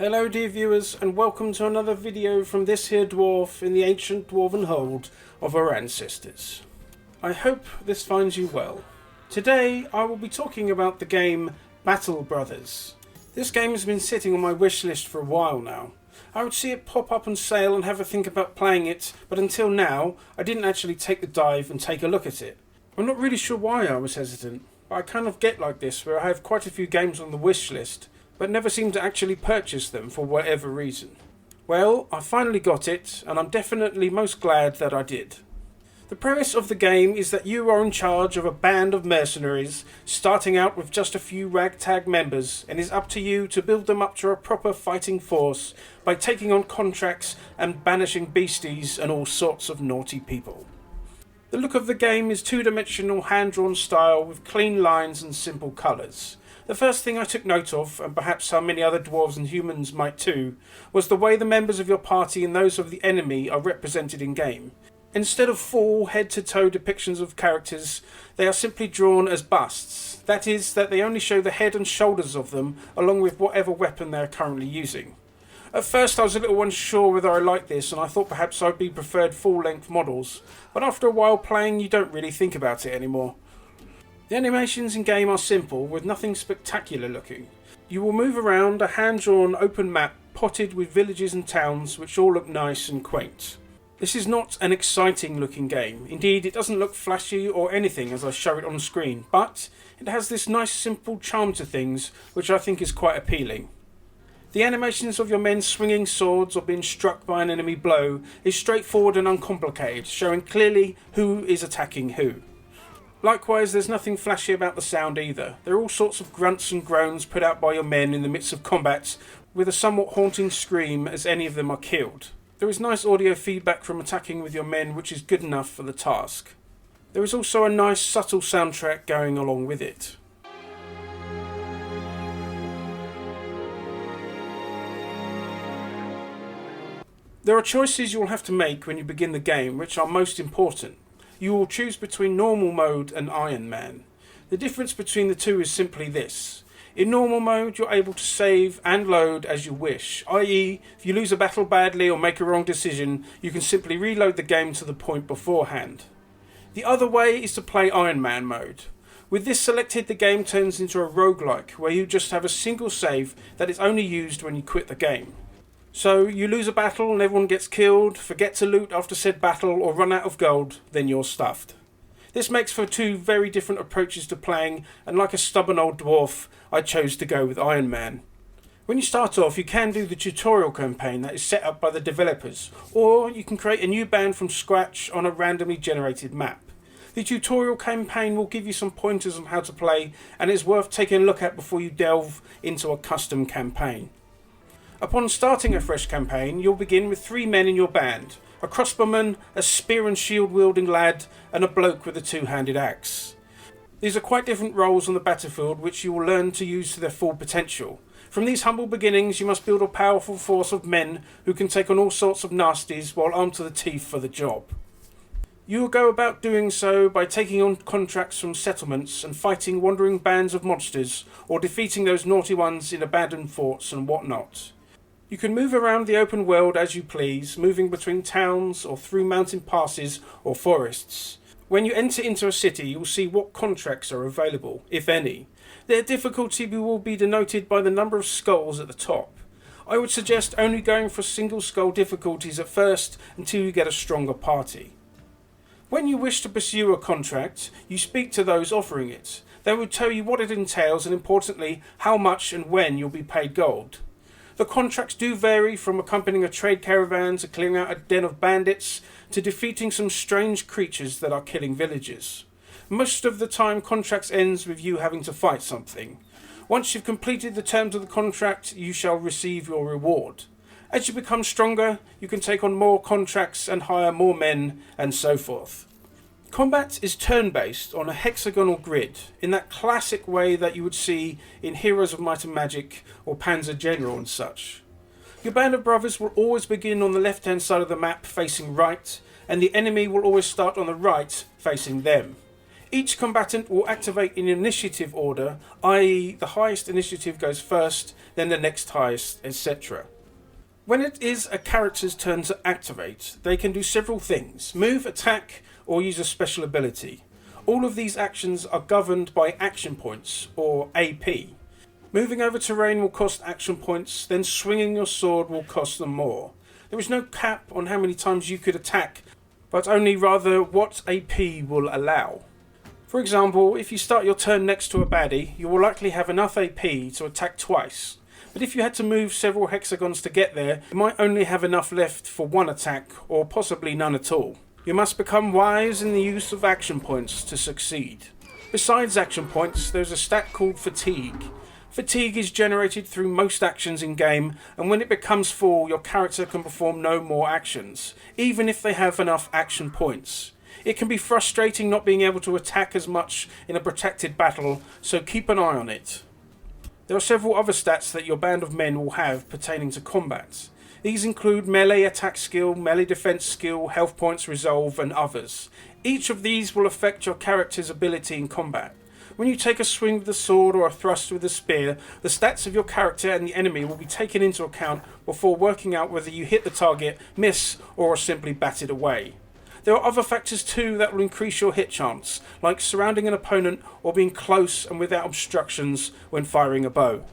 Hello dear viewers, and welcome to another video from this here dwarf in the ancient dwarven hold of our ancestors. I hope this finds you well. Today I will be talking about the game Battle Brothers. This game has been sitting on my wish list for a while now. I would see it pop up on sale and have a think about playing it, but until now I didn't actually take the dive and take a look at it. I'm not really sure why I was hesitant, but I kind of get like this where I have quite a few games on the wish list but never seem to actually purchase them for whatever reason. Well, I finally got it, and I'm definitely most glad that I did. The premise of the game is that you are in charge of a band of mercenaries, starting out with just a few ragtag members, and it's up to you to build them up to a proper fighting force by taking on contracts and banishing beasties and all sorts of naughty people. The look of the game is two-dimensional hand-drawn style with clean lines and simple colours. The first thing I took note of, and perhaps how many other dwarves and humans might too, was the way the members of your party and those of the enemy are represented in game. Instead of full head-to-toe depictions of characters, they are simply drawn as busts. That is, that they only show the head and shoulders of them, along with whatever weapon they are currently using. At first I was a little unsure whether I liked this, and I thought perhaps I'd be preferred full-length models, but after a while playing you don't really think about it anymore. The animations in game are simple, with nothing spectacular looking. You will move around a hand-drawn open map potted with villages and towns which all look nice and quaint. This is not an exciting looking game. Indeed, it doesn't look flashy or anything as I show it on screen, but it has this nice simple charm to things which I think is quite appealing. The animations of your men swinging swords or being struck by an enemy blow is straightforward and uncomplicated, showing clearly who is attacking who. Likewise, there's nothing flashy about the sound either. There are all sorts of grunts and groans put out by your men in the midst of combat, with a somewhat haunting scream as any of them are killed. There is nice audio feedback from attacking with your men, which is good enough for the task. There is also a nice subtle soundtrack going along with it. There are choices you will have to make when you begin the game, which are most important. You will choose between normal mode and Iron Man. The difference between the two is simply this. In normal mode you're able to save and load as you wish, i.e. if you lose a battle badly or make a wrong decision, you can simply reload the game to the point beforehand. The other way is to play Iron Man mode. With this selected, the game turns into a roguelike where you just have a single save that is only used when you quit the game. So, you lose a battle and everyone gets killed, forget to loot after said battle or run out of gold, then you're stuffed. This makes for two very different approaches to playing, and like a stubborn old dwarf, I chose to go with Iron Man. When you start off, you can do the tutorial campaign that is set up by the developers, or you can create a new band from scratch on a randomly generated map. The tutorial campaign will give you some pointers on how to play, and it's worth taking a look at before you delve into a custom campaign. Upon starting a fresh campaign, you'll begin with 3 men in your band, a crossbowman, a spear and shield wielding lad, and a bloke with a two-handed axe. These are quite different roles on the battlefield which you will learn to use to their full potential. From these humble beginnings you must build a powerful force of men who can take on all sorts of nasties while armed to the teeth for the job. You will go about doing so by taking on contracts from settlements and fighting wandering bands of monsters, or defeating those naughty ones in abandoned forts and whatnot. You can move around the open world as you please, moving between towns or through mountain passes or forests. When you enter into a city, you'll see what contracts are available, if any. Their difficulty will be denoted by the number of skulls at the top. I would suggest only going for single skull difficulties at first until you get a stronger party. When you wish to pursue a contract, you speak to those offering it. They will tell you what it entails and, importantly, how much and when you'll be paid gold. The contracts do vary from accompanying a trade caravan to clearing out a den of bandits to defeating some strange creatures that are killing villagers. Most of the time contracts ends with you having to fight something. Once you've completed the terms of the contract, you shall receive your reward. As you become stronger, you can take on more contracts and hire more men, and so forth. Combat is turn-based on a hexagonal grid, in that classic way that you would see in Heroes of Might and Magic or Panzer General and such. Your band of brothers will always begin on the left-hand side of the map facing right, and the enemy will always start on the right facing them. Each combatant will activate in initiative order, i.e. the highest initiative goes first, then the next highest, etc. When it is a character's turn to activate, they can do several things: move, attack, or use a special ability. All of these actions are governed by action points, or AP. Moving over terrain will cost action points, then swinging your sword will cost them more. There is no cap on how many times you could attack, but only rather what AP will allow. For example, if you start your turn next to a baddie, you will likely have enough AP to attack twice. But if you had to move several hexagons to get there, you might only have enough left for one attack, or possibly none at all. You must become wise in the use of action points to succeed. Besides action points, there's a stat called fatigue. Fatigue is generated through most actions in game, and when it becomes full, your character can perform no more actions, even if they have enough action points. It can be frustrating not being able to attack as much in a protected battle, so keep an eye on it. There are several other stats that your band of men will have pertaining to combat. These include melee attack skill, melee defense skill, health points, resolve, and others. Each of these will affect your character's ability in combat. When you take a swing with the sword or a thrust with the spear, the stats of your character and the enemy will be taken into account before working out whether you hit the target, miss, or are simply batted away. There are other factors too that will increase your hit chance, like surrounding an opponent or being close and without obstructions when firing a bow.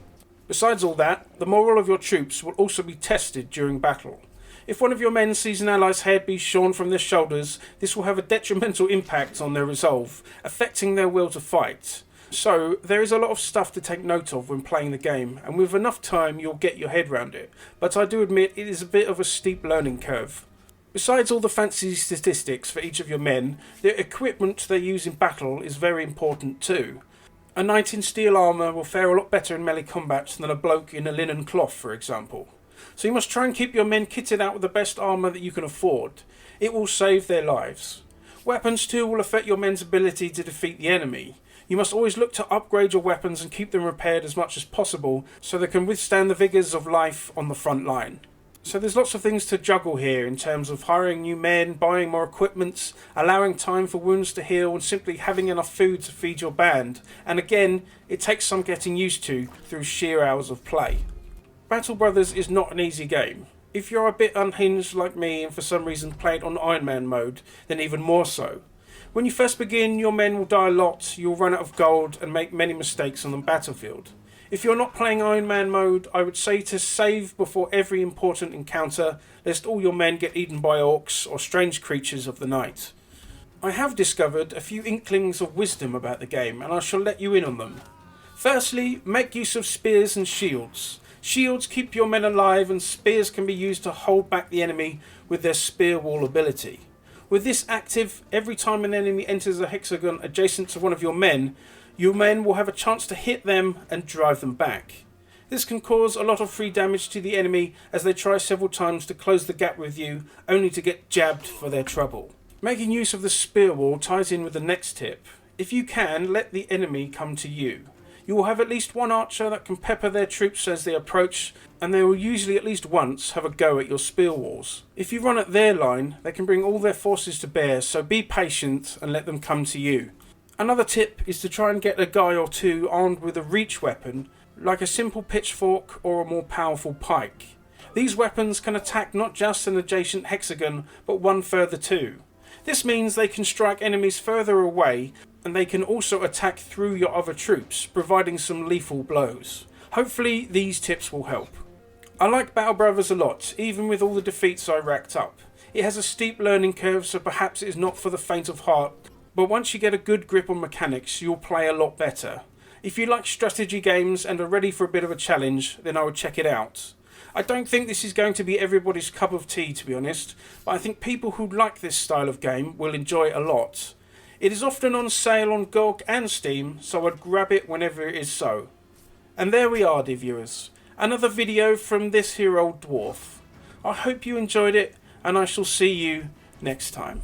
Besides all that, the morale of your troops will also be tested during battle. If one of your men sees an ally's head be shorn from their shoulders, this will have a detrimental impact on their resolve, affecting their will to fight. So, there is a lot of stuff to take note of when playing the game, and with enough time you'll get your head round it, but I do admit it is a bit of a steep learning curve. Besides all the fancy statistics for each of your men, the equipment they use in battle is very important too. A knight in steel armour will fare a lot better in melee combat than a bloke in a linen cloth, for example. So you must try and keep your men kitted out with the best armour that you can afford. It will save their lives. Weapons too will affect your men's ability to defeat the enemy. You must always look to upgrade your weapons and keep them repaired as much as possible so they can withstand the vigours of life on the front line. So there's lots of things to juggle here in terms of hiring new men, buying more equipment, allowing time for wounds to heal, and simply having enough food to feed your band. And again, it takes some getting used to through sheer hours of play. Battle Brothers is not an easy game. If you're a bit unhinged like me and for some reason play it on Iron Man mode, then even more so. When you first begin, your men will die a lot, you'll run out of gold and make many mistakes on the battlefield. If you're not playing Iron Man mode, I would say to save before every important encounter, lest all your men get eaten by orcs or strange creatures of the night. I have discovered a few inklings of wisdom about the game, and I shall let you in on them. Firstly, make use of spears and shields. Shields keep your men alive, and spears can be used to hold back the enemy with their spear wall ability. With this active, every time an enemy enters a hexagon adjacent to one of your men will have a chance to hit them and drive them back. This can cause a lot of free damage to the enemy as they try several times to close the gap with you, only to get jabbed for their trouble. Making use of the spear wall ties in with the next tip. If you can, let the enemy come to you. You will have at least one archer that can pepper their troops as they approach, and they will usually at least once have a go at your spear walls. If you run at their line, they can bring all their forces to bear, so be patient and let them come to you. Another tip is to try and get a guy or two armed with a reach weapon, like a simple pitchfork or a more powerful pike. These weapons can attack not just an adjacent hexagon, but one further too. This means they can strike enemies further away, and they can also attack through your other troops, providing some lethal blows. Hopefully these tips will help. I like Battle Brothers a lot, even with all the defeats I racked up. It has a steep learning curve, so perhaps it is not for the faint of heart, but once you get a good grip on mechanics, you'll play a lot better. If you like strategy games and are ready for a bit of a challenge, then I would check it out. I don't think this is going to be everybody's cup of tea, to be honest, but I think people who like this style of game will enjoy it a lot. It is often on sale on GOG and Steam, so I'd grab it whenever it is so. And there we are, dear viewers. Another video from this here old dwarf. I hope you enjoyed it, and I shall see you next time.